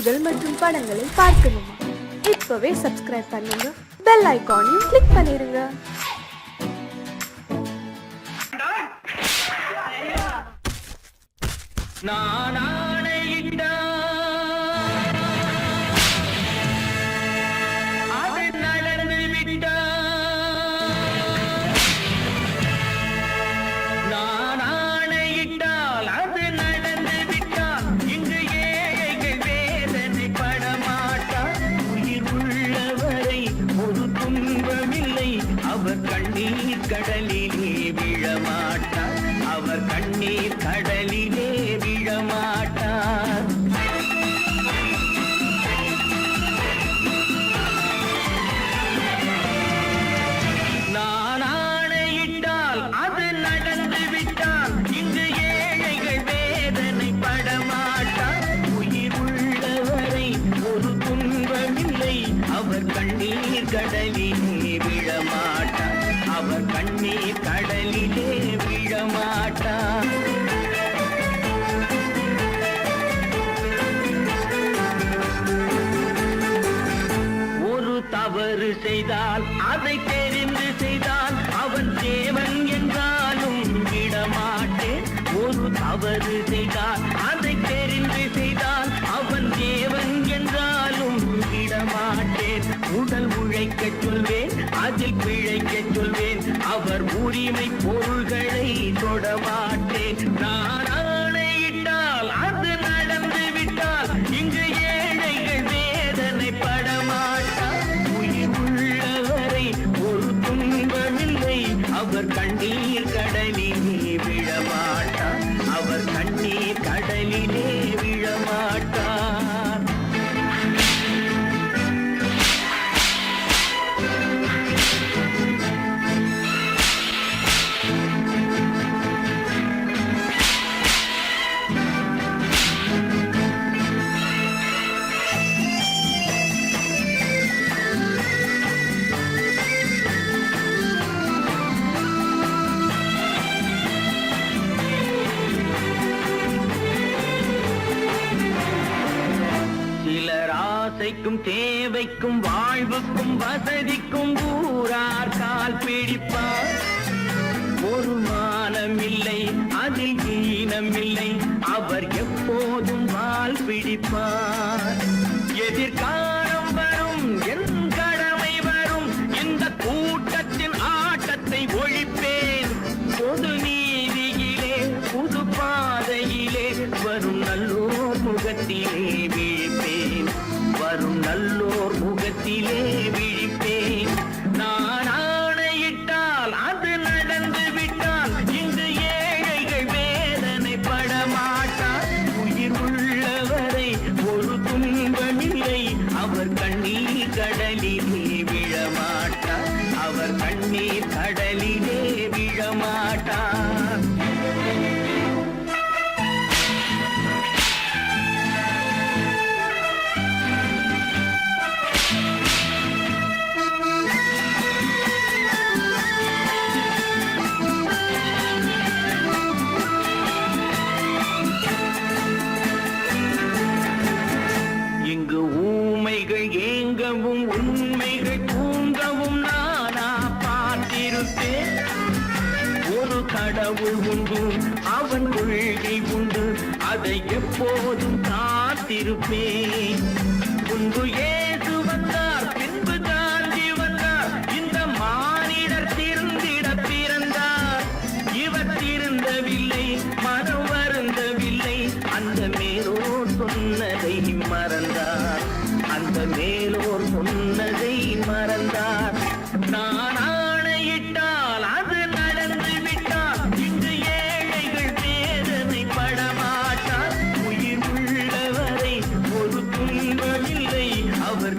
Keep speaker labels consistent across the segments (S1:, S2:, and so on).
S1: செய்திகள் மற்றும் படங்களை பார்க்கணுமா? இப்பவே சப்ஸ்கிரைப் பண்ணுங்க, பெல் ஐகானையும் கிளிக் பண்ணிருங்க.
S2: கடலிலே விழமாட்டார், அவர் கண்ணீர் கடலிலே விழமாட்டார். நான் ஆணையிட்டால் அது நடந்து விட்டால் இங்கு ஏழைகள் வேதனை படமாட்டார். உயிர் உள்ளவரை ஒரு துன்பமில்லை, அவர் கண்ணீர் கடலிலே விழமாட்டார், அவர் கண்ணீர் கடலிலே விழமாட்டார். ஒரு தவறு செய்தால் அதை தெரிந்து செய்தால் அவன் தேவன் என்றாலும் விடமாட்டேன். ஒரு தவறு செய்தால் அதை தெரிந்து செய்தால் அவன் தேவன் என்றாலும் விடமாட்டேன். உடல் உழைக்க சொல்வேன், அதில் பிழைக்க சொல்வேன், அவர் உரிமை பொருள்களை தொடமாட்டேன். நான் ஆணையிட்டால் அது நடந்து விட்டால் இங்கு ஏழைகள் வேதனை படமாட்டார். உயிர் உள்ளவரை ஒரு துன்பமில்லை, அவர் கண்ணீர் கடலிலே விழமாட்டார், அவர் கண்ணீர் கடலிலே விழமாட்டார். ஆசைக்கும் தேவைக்கும் வாழ்வுக்கும் வசதிக்கும் ஊரார் கால் பிடிப்பார். ஒரு மானமில்லை, அதில் ஈனமில்லை, அவர் எப்போதும் வால் பிடிப்பார். எதிர்காலம் வரும், என் கடமை வரும், இந்த கூட்டத்தின் ஆட்டத்தை ஒழிப்பேன். பொது நீதியிலே புது பாதையிலே வரும் நல்லோர் முகத்திலே விழிப்பேன், வரும் நல்லோர் முகத்திலே விழிப்பேன். நான் ஆணையிட்டால் அது நடந்து விட்டால் இங்கு ஏழைகள் வேதனை படமாட்டார். உயிர் உள்ளவரை ஒரு துன்பமில்லை, அவர் கண்ணீர் கடலிலே விழமாட்டார், அவர் கண்ணீர் கடலிலே விழமாட்டார். இங்கு ஊமைகள் ஏங்கவும் உண்மைகள் தூங்கவும் நானா பார்த்திருப்பேன். ஒரு கடவுள் உண்டு, அவன் கொள்கை உண்டு, அதை எப்போதும் காத்திருப்பேன். முன்பு இயேசு வந்தார், பின்பு காந்தி வந்தார், இந்த மானிடர் திருந்திட பிறந்தார். இவர் திருந்தவில்லை, மனம் வருந்தவில்லை, அந்த மேலோர் சொன்னதை மறந்தார், அந்த மேலோர் சொன்னதை மறந்தார். நான் ஆணையிட்டால் அது நடந்து விட்டால் இங்கு ஏழைகள் வேதனை படமாட்டார். உயிர் உள்ளவரை ஒரு துன்பமில்லை, அவர்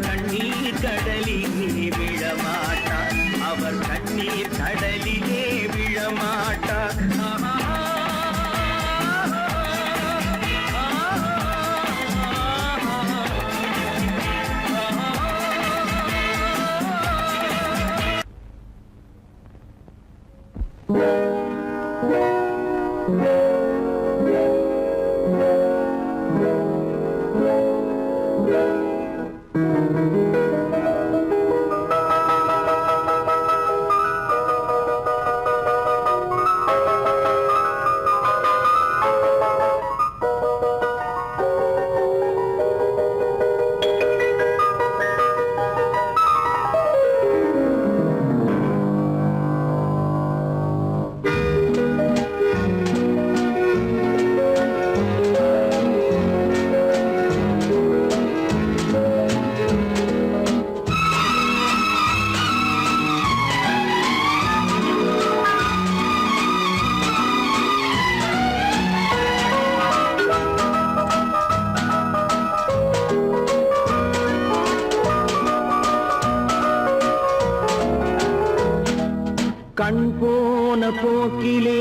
S2: கண் போன போக்கிலே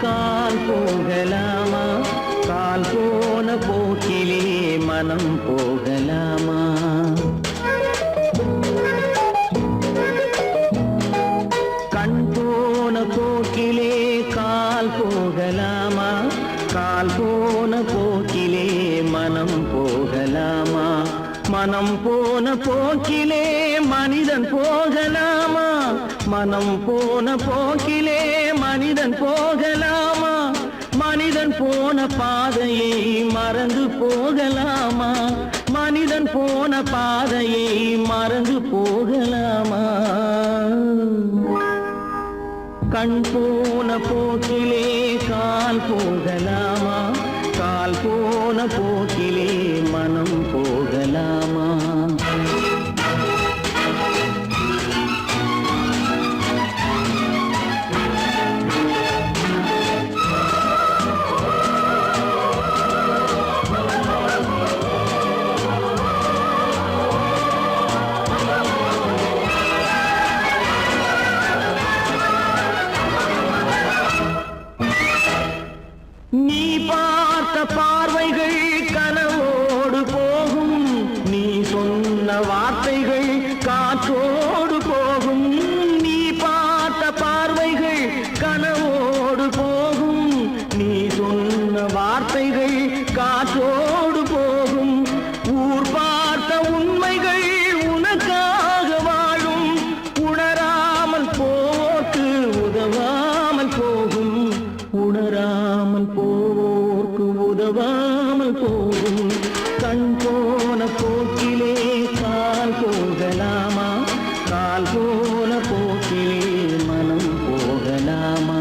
S2: கால் போகலாமா, கால் போன போக்கிலே மனம் போகலாமா? கண் போன போக்கிலே கால் போகலாமா, கால் போன போக்கிலே மனம் போகலாமா? மனம் போன போக்கிலே மனிதன் போகலாமா, மனம் போன போக்கிலே மனிதன் போகலாமா? மனிதன் போன பாதையை மறந்து போகலாமா, மனிதன் போன பாதையை மறந்து போகலாமா? கண் போன போக்கிலே கால் போகலாமா, கால் போன போக்கிலே மனம் போகலாமா? நீ பார்த்த பார்வைகள் கனவோடு போகும், நீ சொன்ன வார்த்தைகள் காற்றோடு போகும். நீ பார்த்த பார்வைகள் கனவோடு போகும், நீ சொன்ன வார்த்தைகள் காற்றோடு போகும். ஊர் பார்த்த உண்மைகள் உனக்காக வாழும், உணராமல் போக்கு உதவாமல் போகும், உணராமல் போக்கு உதவாமல் போகும். கண் போன போக்கிலே கால் போகலாமா, கால் போன போக்கிலே மனம் போகலாமா?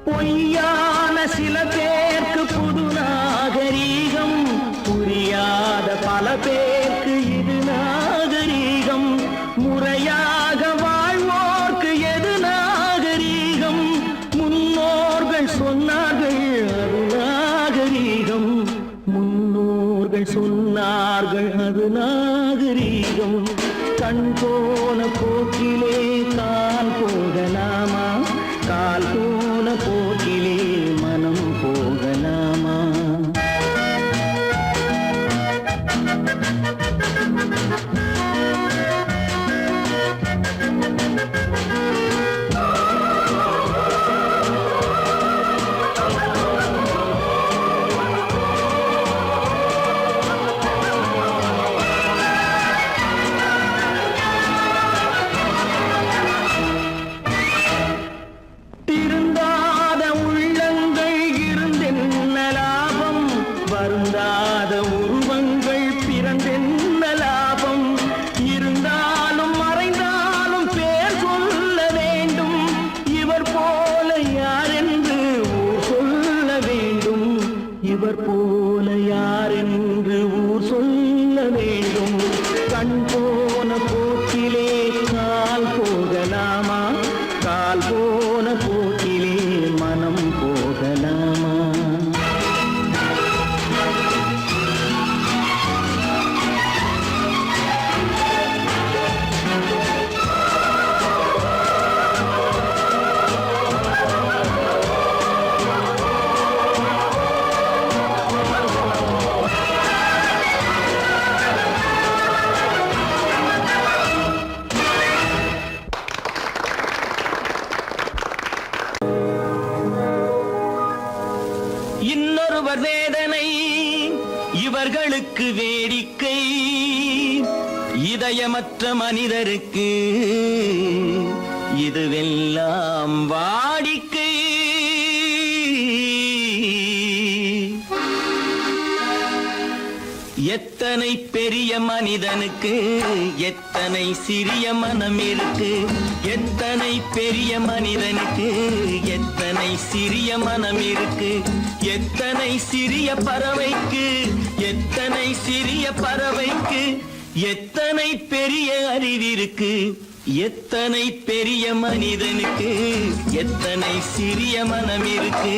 S2: பொய்யான சில பேருக்கு புது நாகரீகம், புரியாத பல பேருக்கு இது நாகரீகம். முறையாக வாழ்வோர்க்கு எது நாகரீகம்? முன்னோர்கள் சொன்னார்கள் அது நாகரீகம், முன்னோர்கள் சொன்னார்கள் அது நாகரீகம். கண் போன போக்கிலே கால் போகலாமா, கால் போன போக்கிலே மனம் போகலாமா? போன போக்கிலே மனம் போகலாமா? இன்னொருவர் வேதனை இவர்களுக்கு வேடிக்கை, இதயமற்ற மனிதருக்கு இதுவெல்லாம் வாடிக்கை. எத்தனை பெரிய மனிதனுக்கு எத்தனை சிறிய மனம் இருக்கு, எத்தனை பெரிய மனிதனுக்கு எத்தனை சிறிய மனம் இருக்கு, எத்தனை சிறிய பறவைக்கு எத்தனை சிறிய பறவைக்கு எத்தனை பெரிய அறிவிருக்கு, எத்தனை பெரிய மனிதனுக்கு எத்தனை சிறிய மனம் இருக்கு.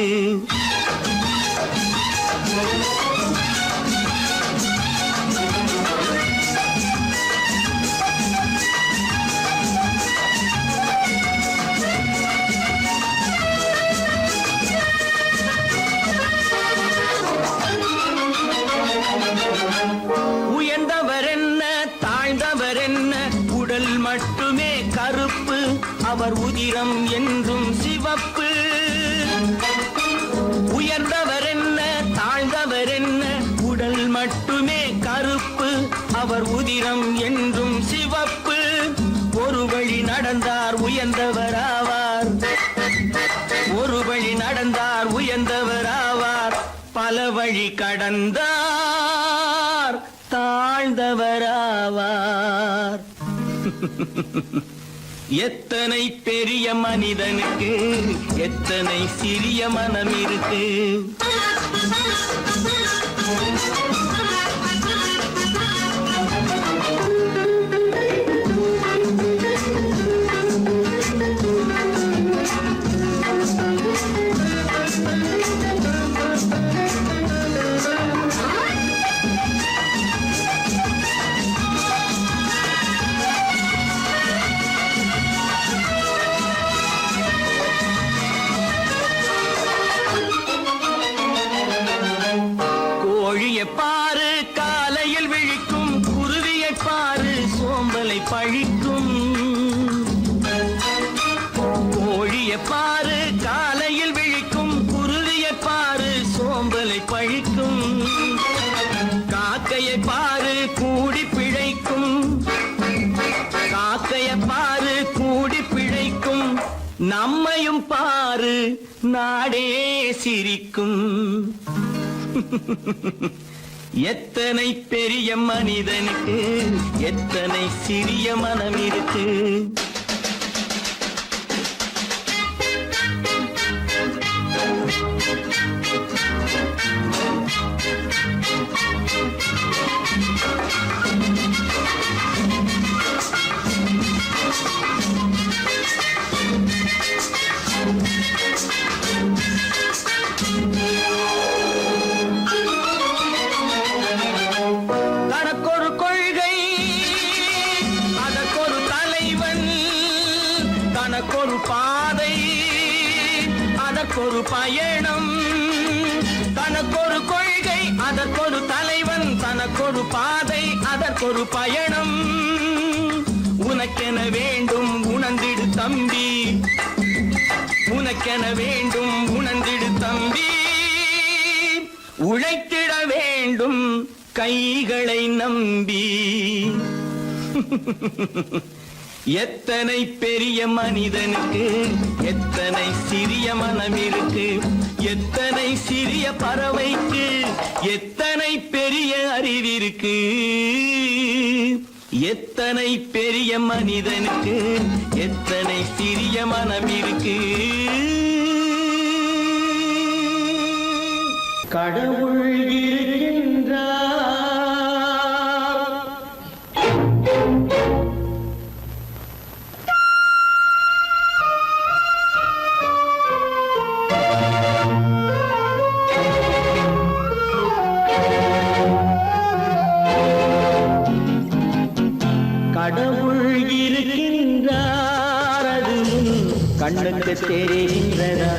S2: உயர்ந்தவர் என்ன தாழ்ந்தவர் என்ன, உடல் மட்டுமே கருப்பு, அவர் உதிரம் என்றும் சிவப்பு. உயர்ந்தவர் என்ன தாழ்ந்தவர் என்ன, உடல் மட்டுமே கருப்பு, அவர் உதிரம் என்றும் சிவப்பு. ஒரு வழி நடந்தார் உயர்ந்தவர் ஆவார், ஒரு வழி நடந்தார் உயர்ந்தவர் ஆவார், பல வழி கடந்தார் தாழ்ந்தவராவார். எத்தனை பெரிய மனிதனுக்கு எத்தனை சிறிய மனம் இருக்கு. கோழியை பாரு காலையில் விழிக்கும், குருவியை பாரு சோம்பலை பழிக்கும். கோழியை பாரு காலையில் விழிக்கும், குருவியை பாரு சோம்பலை பழிக்கும். காக்கையை பாரு கூடி பிழைக்கும், காக்கையை பாரு கூடி பிழைக்கும். நம்மையும் பாரு நாடே சிரிக்கும். எத்தனை பெரிய மனிதனுக்கு எத்தனை சிறிய மனம் இருக்கு. தனக்கொரு கொள்கை அதற்கொரு தலைவன், தனக்கொரு பாதை அதற்கொரு பயணம். தனக்கொரு கொள்கை அதற்கொரு தலைவன், தனக்கொரு பாதை அதற்கொரு பயணம். உனக்கென வேண்டும் உணர்ந்திடு தம்பி, உனக்கென வேண்டும் உணர்ந்திடு தம்பி. உழைத்திட வேண்டும் கைகளை நம்பி. எத்தனை பெரிய மனிதனுக்கு எத்தனை சிறிய மனம் இருக்கு, எத்தனை சிறிய பறவைக்கு எத்தனை பெரிய அறிவிருக்கு. எத்தனை பெரிய மனிதனுக்கு எத்தனை சிறிய மனம் இருக்கு. கடவுள் இருக்கின்றார். கண்ணுக்கு தெரிகின்றதா?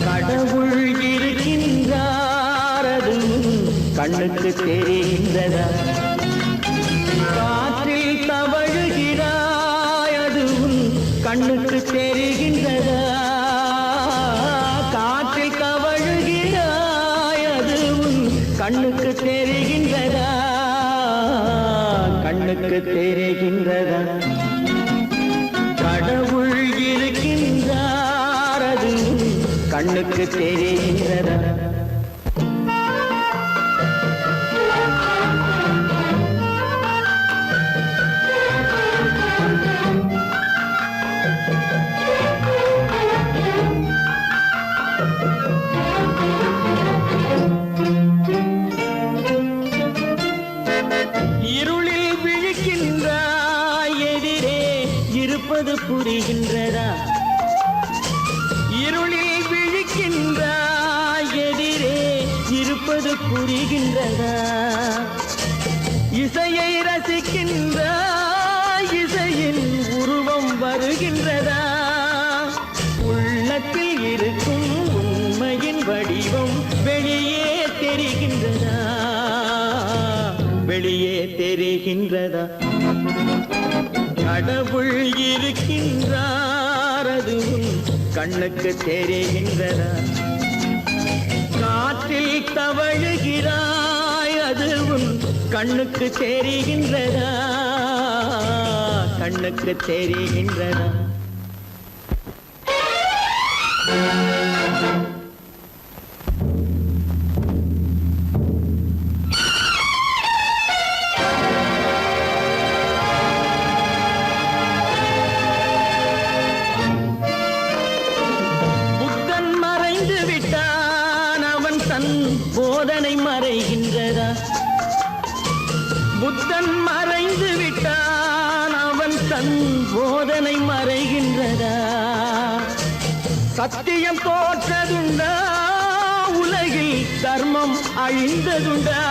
S2: கடவுள் இருக்கின்றார் அதுவும் கண்ணுக்கு தெரிகின்றதா? காற்றில் தவழுகிறாய் அதுவும் கண்ணுக்கு தெரிகின்றதா? காற்றில் தவழுகிறாய் அதுவும் கண்ணுக்கு தெரிகின்றதா? கண்ணுக்கு தெரிகின்றதா? கடவுள் இருக்கின்றார் அதுவும் கண்ணுக்கு தெரிகின்றதா? இருளில் விழிக்கின்றாய் எதிரே இருப்பது புரிகின்றதா? இருளில் விழிக்கின்றாய் எதிரே இருப்பது புரிகின்றதா? இசையை ரசிக்கின்றாய் இசையின் உருவம் வருகின்றதா? உள்ளத்தில் இருக்கும் உண்மையின் வடிவம் வெளியே தெரிகின்றதா? வெளியே தெரிகின்றதா? கடவுள் இருக்கின்றார் அதுவும் கண்ணுக்கு தெரிகின்றதா? காற்றில் தவழுகிறாய் அதுவும் கண்ணுக்கு தெரிகின்றதா? கண்ணுக்கு தெரிகின்றதா? புத்தன் மறைந்து விட்டான் அவன் தன் போதனை மறைகின்றதா? புத்தன் மறைந்து விட்டான் அவன் தன் போதனை மறைகின்றதா? சத்தியம் தோற்றதுண்டா? உலகில் தர்மம் அழிந்ததுண்டா?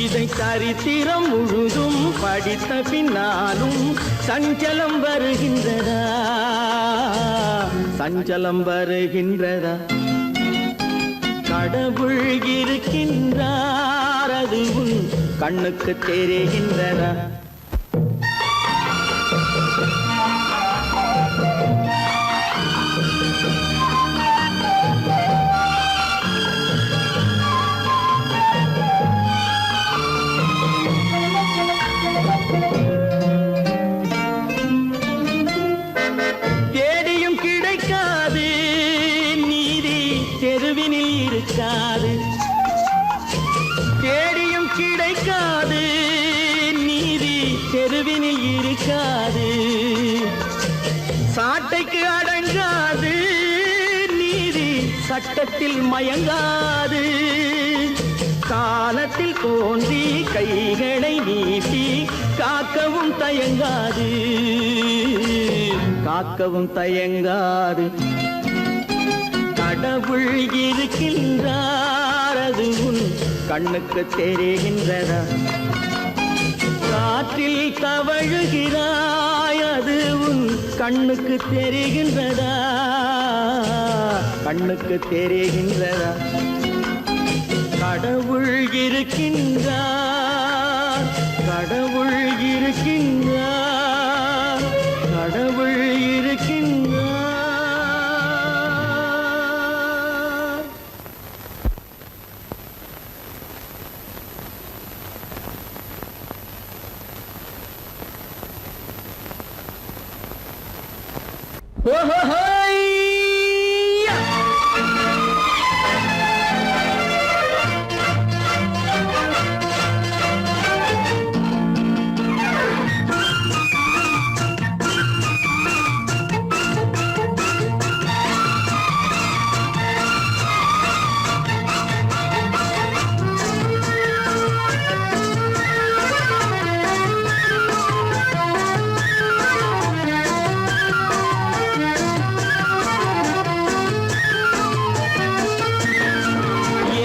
S2: இதை சரித்திரம் முழுதும் படித்த பின்னாலும் சஞ்சலம் வருகின்றதா? சஞ்சலம் வருகின்றதா? கடவுள் இருக்கின்றார் அதுவும் கண்ணுக்கு தெரிகின்றதா? தேடியும் கிடைக்காது நீதி தெருவினில் இருக்காது. தேடியும் கிடைக்காது நீதி தெருவினில் இருக்காது. சாட்டைக்கு அடங்காது நீதி சட்டத்தில் மயங்காது. காலத்தில் தோன்றி கைகளை நீட்டி காக்கவும் தயங்காது. காக்கவும் தயங்காது. கடவுள் இருக்கின்றார் அதுவும் கண்ணுக்கு தெரிகின்றதா? காற்றில் தவழுகிறாய் அதுவும் கண்ணுக்கு தெரிகின்றதா? கண்ணுக்கு தெரிகின்றதா? கடவுள் இருக்கின்றார். கடவுள் இருக்கின்றார். கடவுள் இருக்கின்றார்.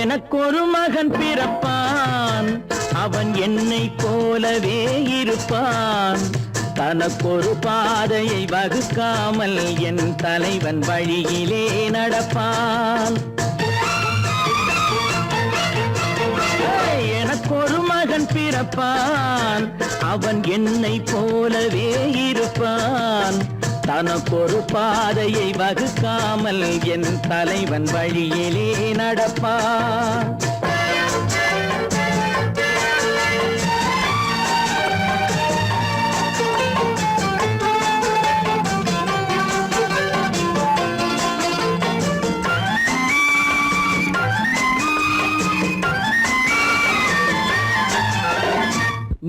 S2: எனக்கொரு மகன் பிறப்பான், அவன் என்னை போலவே இருப்பான். தனக்கொரு பாதையை வகுக்காமல் என் தலைவன் வழியிலே நடப்பான். எனக்கொரு மகன் பிறப்பான், அவன் என்னை போலவே இருப்பான். தனக்கொரு பாதையை வகுக்காமல் என் தலைவன் வழியிலே நடப்பான்.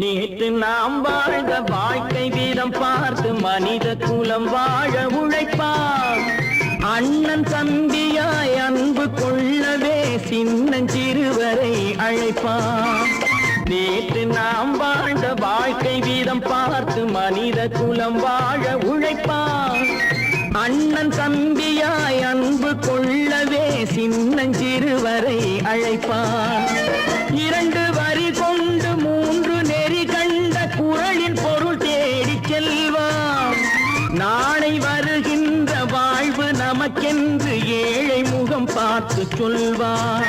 S2: நேற்று நாம் வாழ்ந்த வாழ்க்கை வீதம் பார்த்து மனித குலம் வாழ உழைப்பார். அண்ணன் தம்பியாய் அன்பு கொள்ளவே சின்னஞ்சிறுவரை அழைப்பார். நேற்று நாம் வாழ்ந்த வாழ்க்கை வீதம் பார்த்து மனித குலம் வாழ உழைப்பார். அண்ணன் தம்பியாய் அன்பு கொள்ளவே சின்னஞ்சிறுவரை அழைப்பார். இரண்டு வரி கொண்டு மூன்று நெறி கண்ட குறளின் பொருள் தேடிச் செல்வான். நாளை வருகின்ற வாழ்வு நமக்கென்று ஏழை முகம் பார்த்து சொல்வான்.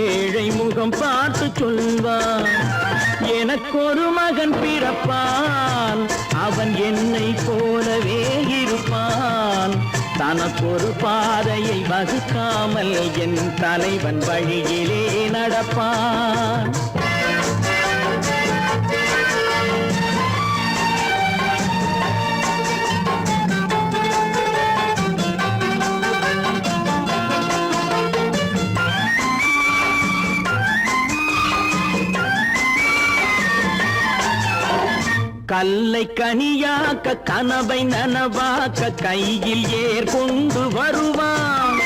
S2: ஏழை முகம் பார்த்து சொல்வான். எனக்கொரு மகன் பிறப்பான், அவன் என்னை போலவே இருப்பான். தனக்கொரு பாதையை வகுக்காமல் என் தலைவன் வழியிலே நடப்பான். கல்லை கனியாக்க கனவை நனவாக்க கையில் ஏற்கொண்டு வருவான்.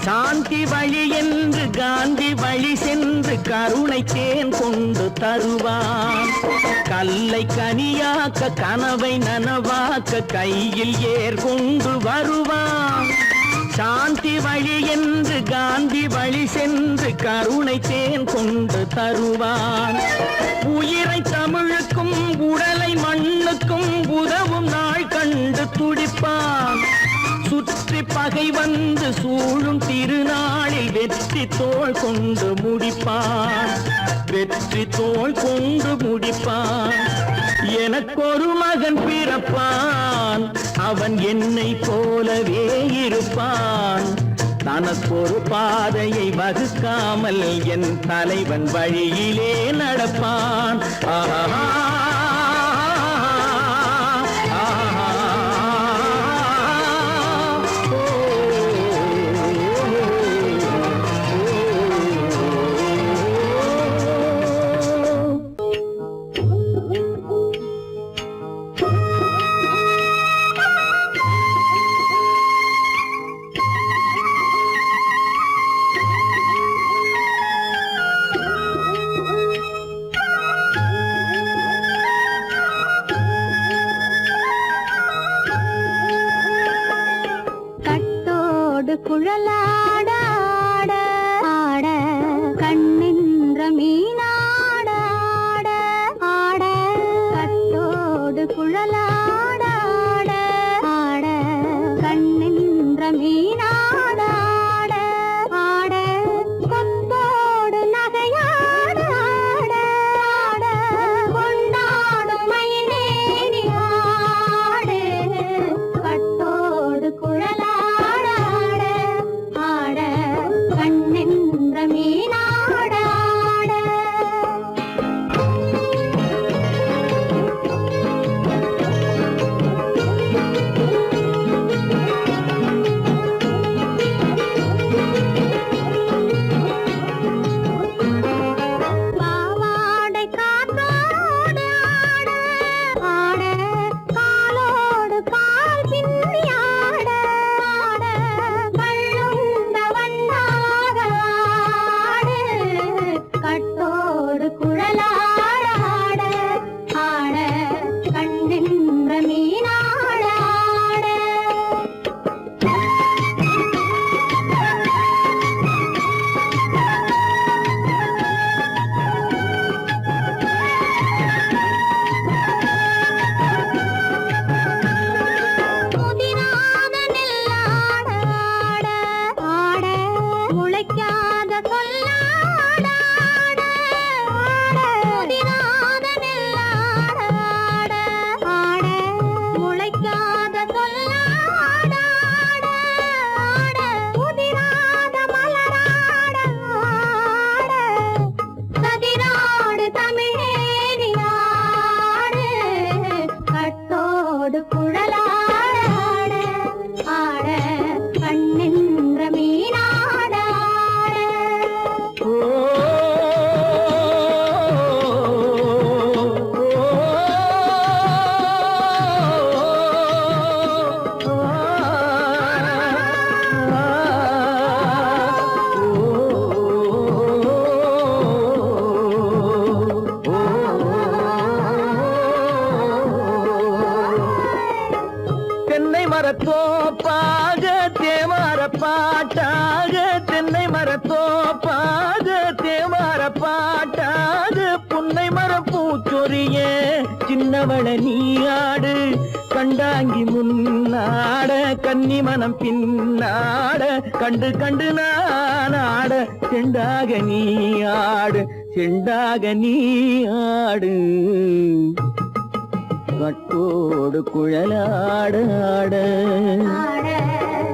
S2: சாந்தி வழி என்று காந்தி வழி சென்று கருணை தேன் கொண்டு தருவான். கல்லை கனியாக்க கனவை நனவாக்க கையில் ஏற்கொண்டு வருவான். சாந்தி வழி என்று காந்தி வழி சென்று கருணை தேன் கொண்டு தருவான். உயிரை தமிழுக்கும் உடலை மண்ணுக்கும் உதவும் நாள் கண்டு துடிப்பான். சுற்றி பகை வந்து சூழும் திருநாளில் வெற்றி தோள் கொண்டு முடிப்பான். வெற்றி தோள் கொண்டு முடிப்பான். எனக்கொரு மகன் பிறப்பான், அவன் என்னை போலவே இருப்பான். தனக்கொரு பாதையை வகுக்காமல் என் தலைவன் வழியிலே நடப்பான். ஆஹா
S3: குழலாட ஆட ஆட கண்ணின்ற மீனாட ஆட ஆட கட்டோடு குழலாட ஆட ஆட கண்ணின்ற மீனாட ஆட ஆட கொம்போடு நகையாட ஆட ஆட கொண்டாடும் மயிலேறி ஆடு கட்டோடு குழலாட கண்ணென்ற மீனாட ஆட கண்ணென்ற மீனாட
S2: தென்னை மரத்தோப்பாக தேமார பாட்டாக தென்னை மரத்தோப்பாக தேமார பாட்டாக புன்னை மரம் பூச்சொரிய சின்னவள நீயாடு கண்டாங்கி முன்னாட கன்னி மனம் பின்னாட கண்டு கண்டு நானாட செண்டாக நீயாடு செண்டாக நீயாடு கட்டோடு குழலாடாட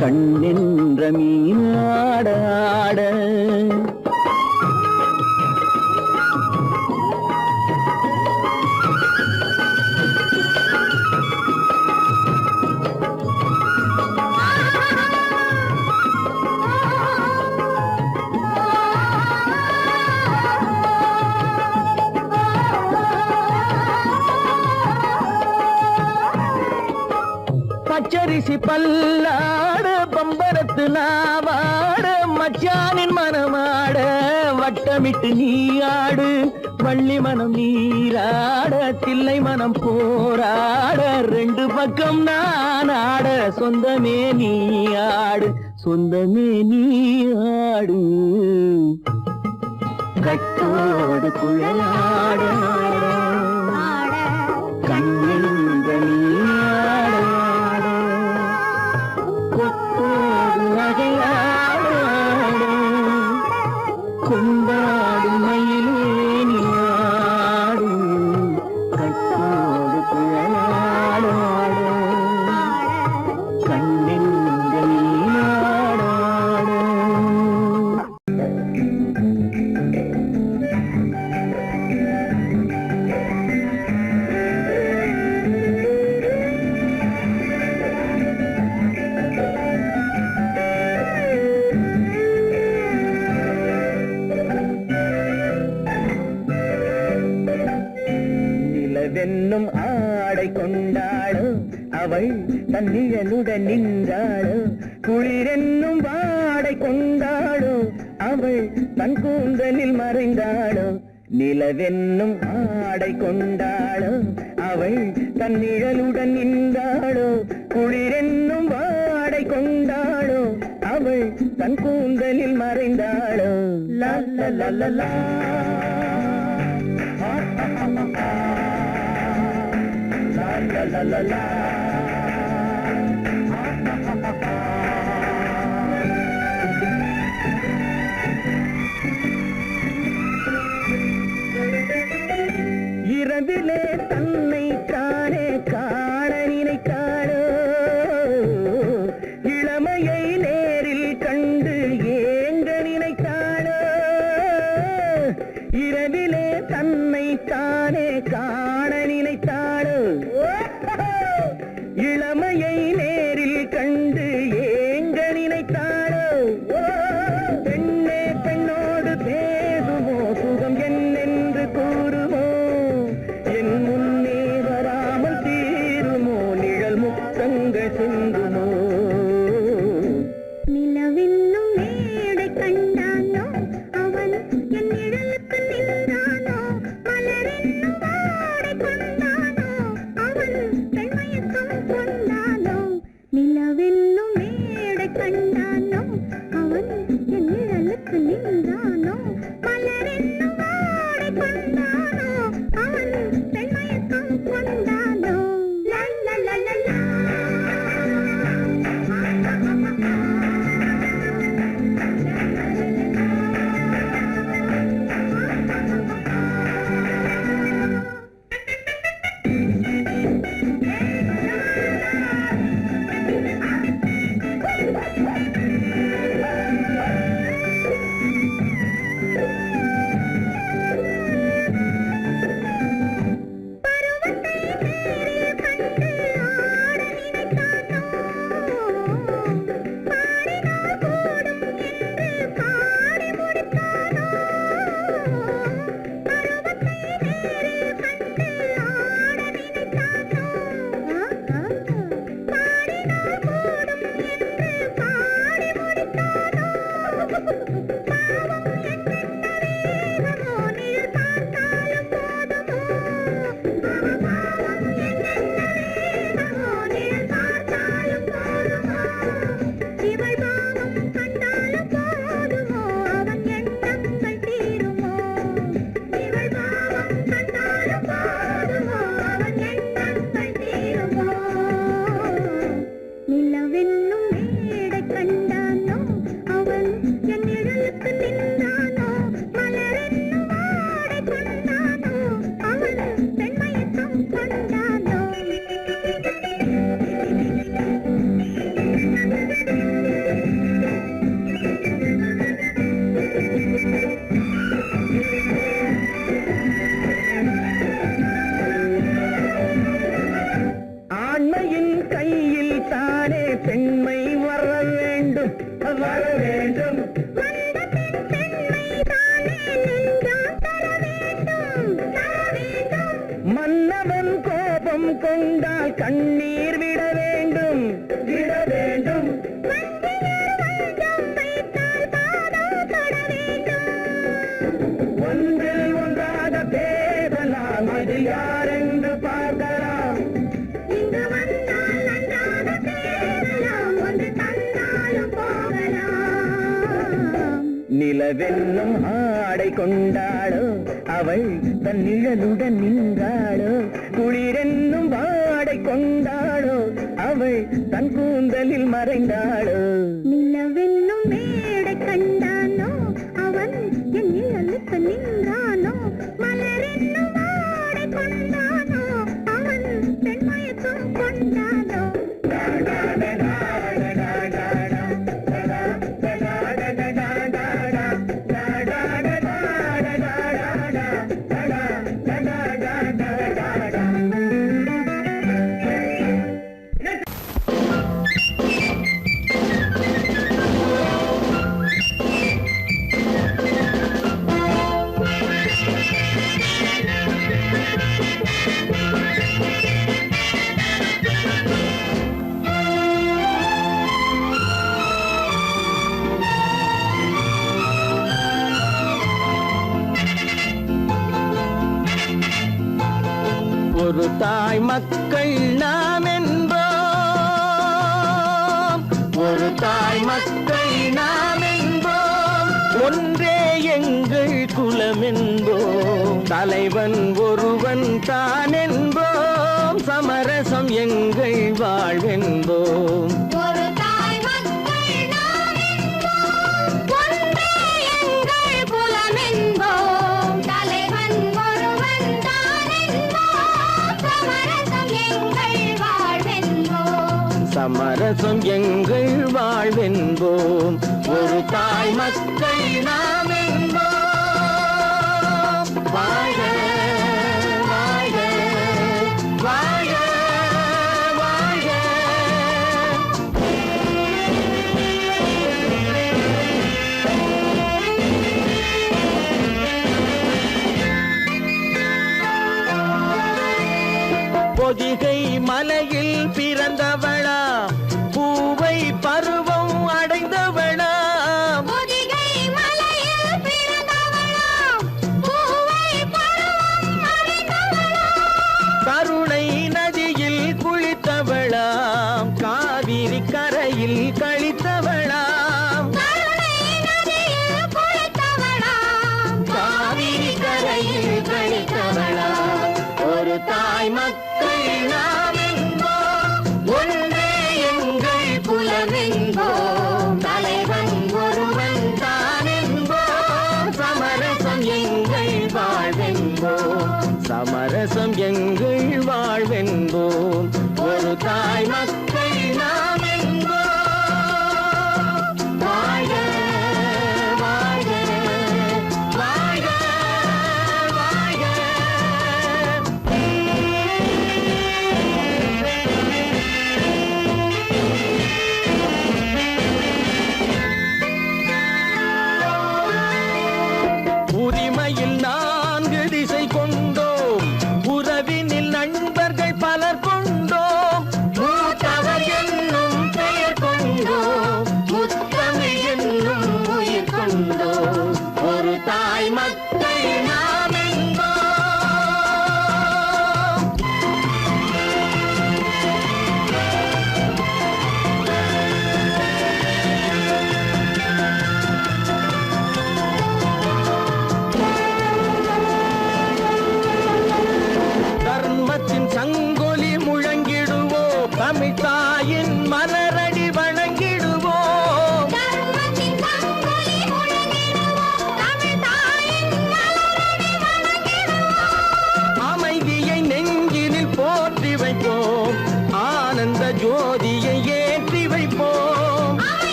S2: கண்ணென்ற மீனாடாட பச்சரிசி பல்லாட பம்பரத்து நாவாட மச்சானின் மனமாட வட்டமிட்டு நீயாடு வள்ளி மனம் நீராட தில்லை மனம் போராட ரெண்டு பக்கம் நான் ஆட சொந்தமே நீயாடு சொந்தமே நீயாடு கட்டோடு குழலாட கண்ணென்ற நீயாட கொண்டாடு மயிலேனியாடு கட்டோடு குழலாடாடு கண்ணென்ற நீராடாடு நிலவென்னும் ஆடை கொண்டாளோ அவள் தன்னிழலுடன் நின்றாளோ குளிரென்னும் வாடை கொண்டாளோ அவள் தன் கூந்தலில் மறைந்தாளோ நிலவென்னும் ஆடை கொண்டாளோ அவள் தன் நிழலுடன் நின்றாளோ குளிரென்னும் வாடை கொண்டாளோ அவள் தன் கூந்தலில் மறைந்தாளோ லா லா லா லா லா la la la la இரவிலே தன்னை காணே காண நினைத்தாளோ இளமையை நேரில் கண்டு ஏங்க நினைத்தாளோ இரவிலே தன்னை காணே காண நினைத்தாளோ இளமையை நேரில் கண்டு ஏங்க நினைத்தாளோ பெண்ணே பெண்ணோடு பேசுமோ சுகம் என்னென்று கூறுமோ என் முன்னே வராமல் தீருமோ நிழல் முத்தங்கள் சிந்துமோ
S3: நிலவென்னும் மேடை கண்டானோ அவன் என் நிழலுக்கு நின்றானோ மலரென்னும் வாடை கொண்டானோ அவன் பெண்மயக்கம் கொண்டானோ நிலவென்னும் மேடை கண்டானோ அவன் என் நிழலுக்கு நின்றானோ மலரென்னும் வாடை கொண்டானோ அவன் பெண்மயக்கம் கொண்டானோ லா லா லா லா லா
S2: ஆண்மையின் கையில் தானே பெண்மை வர வேண்டும் வர வேண்டும். மன்னவன் கோபம் கொண்டால் கண்ணீர் விட வேண்டும் விட வேண்டும். ஒன்றில் ஒன்றாக பேசலாம், அது யாரென்று பார்க்கலாம். நிலவென்னும் ஆடை கொண்டாளோ அவள் தன் நிழலுடன் நின்றாளோ. குளிரென்னும் வாடை கொண்டாளோ அவள் தன் கூந்தலில் மறைந்தாளோ.
S3: நிலவென்னும் மேடை கண்டானோ அவன் என் நிழலுக்கு நின்றானோ. மலரென்னும் வாடை கொண்டானோ அவன் பெண்மயக்கம் கொண்டானோ.
S2: ஒரு தாய் மக்கள் நாம் என்போம், ஒரு தாய் மக்கள் நாம் என்போம். ஒன்றே எங்கள் குலம் என்போம், தலைவன் ஒருவன் தான் என்போம். சமரசம் எங்கள் வாழ்வென்போம்.
S3: ஒரு தாய் மக்கள் நாம் என்போம், ஒன்றே எங்கள் குலம் என்போம். தலைவன் ஒருவன் தான் என்போம். சமரசம் எங்கள் வாழ்வென்போம்.
S2: சமரசம் எங்கள் வாழ்வென்போம். ஒரு தாய் மக்கள் நாம் என்போம். வாழ்க வாழ்க வாழ்க வாழ்க. பொதிகை மலையில் பிறந்தவளா, பூவை பருவம் அடைந்தவளா.
S3: பொதிகை மலையில் பிறந்தவளாம், பூவை பருவம் அடைந்தவளாம்.
S2: கருணை நதியில் குளித்தவளாம், காவிரி கரையில் கழித்தவளாம்.
S3: கருணை நதியில் குளித்தவளாம்,
S2: காவிரி கரையில் கழித்தவளாம். ஒரு தாய் மக்கள் நாம் என்போம், ஒன்றே எங்கள் குலம் என்போம். தலைவன் ஒருவன் தான் என்போம். சமரசம் எங்கள் வாழ்வென்போம். சமரசம் எங்கள் வாழ்வென்போம். ஒரு தாய் மக்கள் நாம் என்போம்.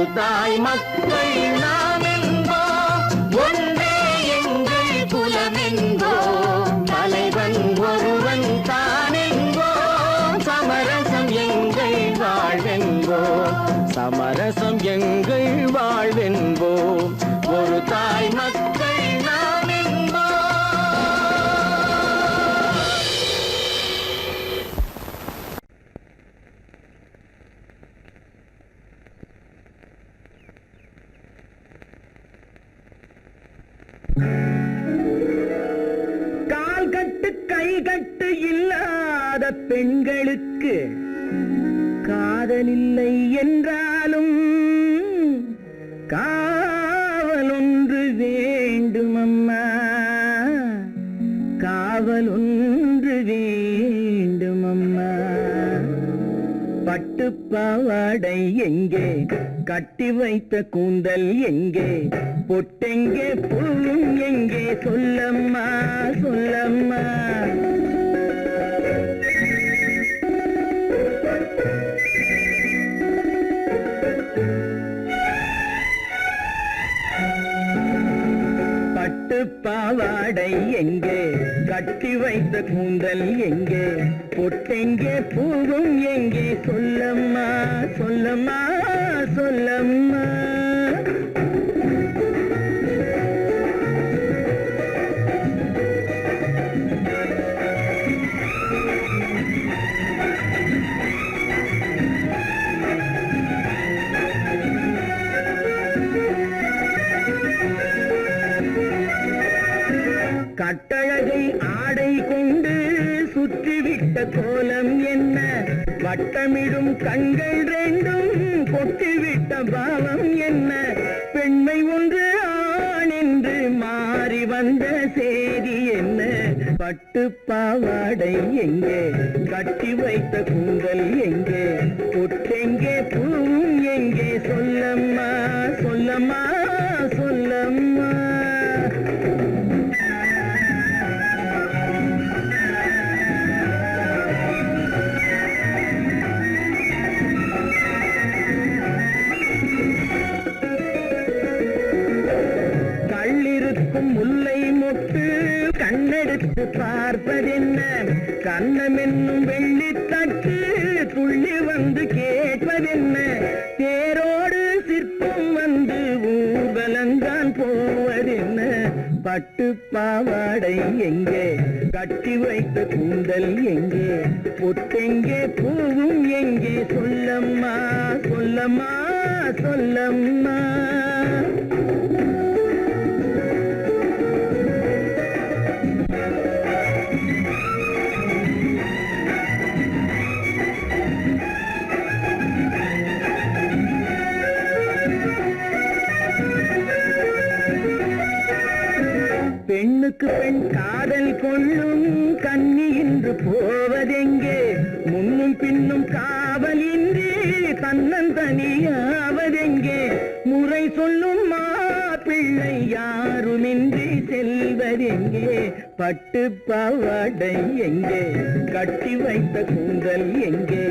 S2: ஒரு தாய் மக்கள் நாம் என்போம், ஒன்றே எங்கள் குலம் என்போம், தலைவன் ஒருவன் தான் என்போம், சமரசம் எங்கள் வாழ்வென்போம், சமரசம் எங்கள் வாழ்வென்போம், ஒரு தாய் மக்கள் நாம் என்போம்.
S4: கால் கட்டு கை கட்டு இல்லாத பெண்களுக்கு காதலில்லை என்றாலும் காவல் ஒன்று வேண்டும் அம்மா, காவல் ஒன்று வேண்டும் அம்மா. பட்டு பாவாடை எங்கே, கட்டி வைத்த கூந்தல் எங்கே, பொட்டெங்கே பூவும் எங்கே, சொல்லம்மா சொல்லம்மா. பட்டு பாவாடை எங்கே, கட்டி வைத்த கூந்தல் எங்கே, பொட்டெங்கே பூவும் எங்கே, சொல்லம்மா சொல்லம்மா சொல்லம்மா. கட்டழகை ஆடை கொண்டு சுற்றிவிட்ட கோலம் என்ன, வட்டமிடும் கண்கள் ரெண்டும் கொட்டிவிட்ட பாவம் என்ன, பெண்மை ஒன்று ஆண் என்று மாறி வந்த செய்தி என்ன. பட்டு பாவாடை எங்கே, கட்டி வைத்த கூந்தல் எங்கே, பொட்டெங்கே பூவும் எங்கே, சொல்லம்மா சொல்லம்மா சொல்லம்மா. முல்லை மொட்டு கண்ணெடுத்து பார்ப்பதென்ன, கண்ணம் என்னும் வெள்ளித்தட்டு துள்ளி வந்து கேட்பதென்ன, தேரோடு சிற்பம் வந்து ஊர்வலந்தான் போவதென்ன. பட்டு பாவாடை எங்கே, கட்டி வைத்த கூந்தல் எங்கே, பொட்டெங்கே பூவும் எங்கே, சொல்லம்மா சொல்லம்மா சொல்லம்மா. பெண்ணுக்கு பெண் காதல் கொள்ளும் கன்னி இன்று போவதெங்கே, முன்னும் பின்னும் காவலின்றி தன்னந்தனியாவதெங்கே, முறை சொல்லும் மாப்பிள்ளை யாருமின்றி செல்வதெங்கே. பட்டு பாவாடை எங்கே, கட்டி வைத்த கூந்தல் எங்கே,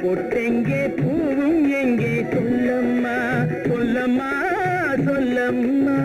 S4: பொட்டெங்கே பூவும் எங்கே, சொல்லம்மா சொல்லம்மா சொல்லம்மா.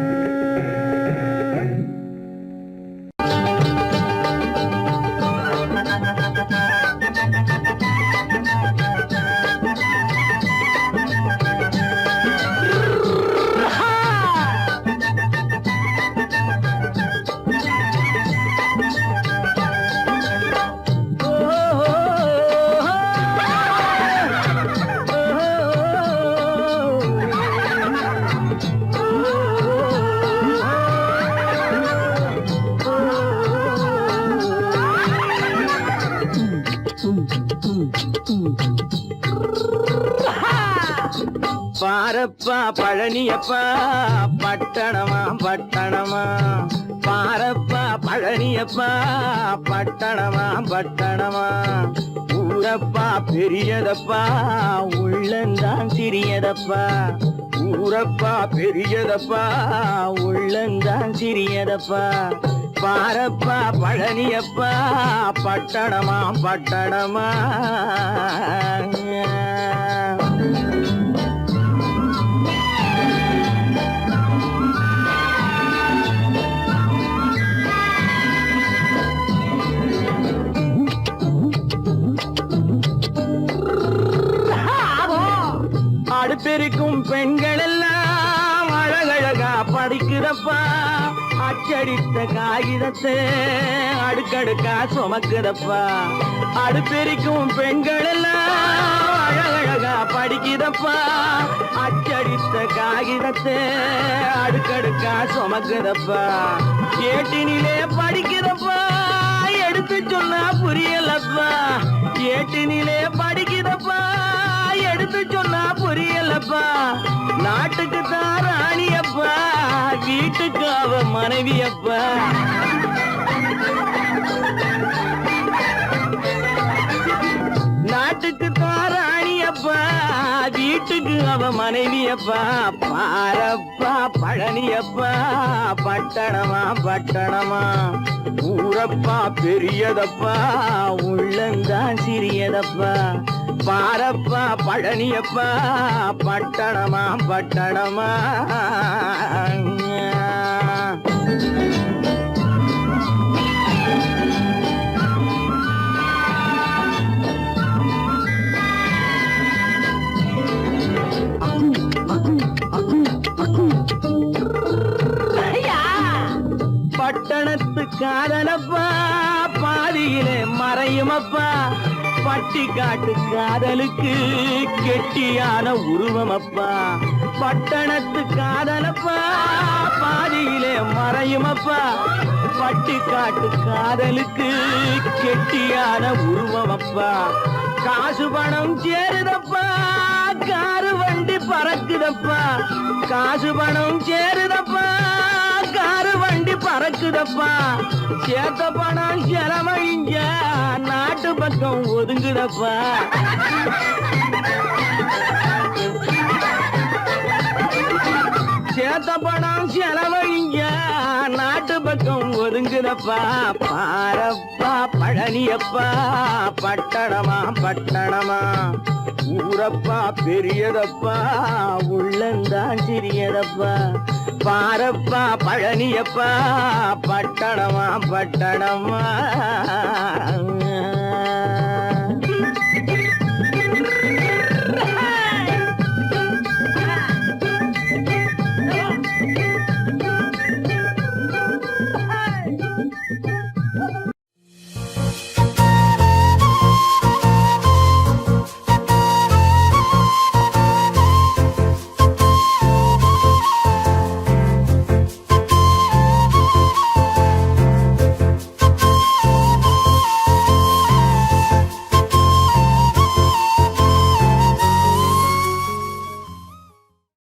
S4: பாரப்பா பழனியப்பா பட்டணமா பட்டணமா, பாரப்பா பழனியப்பா பட்டணமா பட்டணமா, ஊரப்பா பெரியதப்பா உள்ளந்தான் சிறியதப்பா, ஊரப்பா பெரியதப்பா உள்ளந்தான் சிறியதப்பா, பாரப்பா பழனியப்பா பட்டணமா பட்டணமா. அடுப்பெருக்கும் பெண்கள் எல்லாம் அழகழகா படிக்கிறப்பா அச்சடித்த காகிதத்தை அடுக்கடுக்கா சுமக்குதப்பா அடுப்பெருக்கும் பெண்கள் எல்லாம் அழகழகா படிக்கிறப்பா அச்சடித்த காகிதத்தை அடுக்கடுக்கா சுமக்குதப்பா ஏட்டினிலே படிக்கிறப்பா எடுத்து சொன்னா புரியலப்பா ஏட்டினிலே படிக்கிறப்பா எடுத்து சொன்னா புரியலப்பா நாட்டுக்கு தான் ராணியப்பா வீட்டுக்கு அவ மனைவியப்பா நாட்டுக்கு தான் ராணியப்பா வீட்டுக்கு அவ மனைவியப்பா பாரப்பா பழனியப்பா பட்டணமா பட்டணமா ஊரப்பா பெரியதப்பா உள்ளந்தான் சிறியதப்பா பாரப்பா பழனியப்பா பட்டணமா பட்டணமா பட்டணத்து காதலப்பா பாதியிலே மறையுமப்பா பட்டி காட்டு காதலுக்கு கெட்டியான உருவமப்பா பட்டணத்து காதலப்பா பாதியிலே மறையுமப்பா பட்டி காட்டு காதலுக்கு கெட்டியான உருவமப்பா காசு பணம் சேருதப்பா காரு வண்டி பறக்குதப்பா காசு பணம் சேருதப்பா காரு வண்டி பறக்குதப்பா சேத்த பணம் செலவழிஞ்ச நாட்டு பக்கம் ஒதுங்குதப்பா சேத்த பணம் செலவழிஞ்ச நாட்டு பக்கம் ஒதுங்குதப்பா பாரப்பா பழனியப்பா பட்டணமா பட்டணமா ஊரப்பா பெரியதப்பா உள்ளந்தான் சிறியதப்பா பாரப்பா பழனியப்பா பட்டணமா பட்டணமா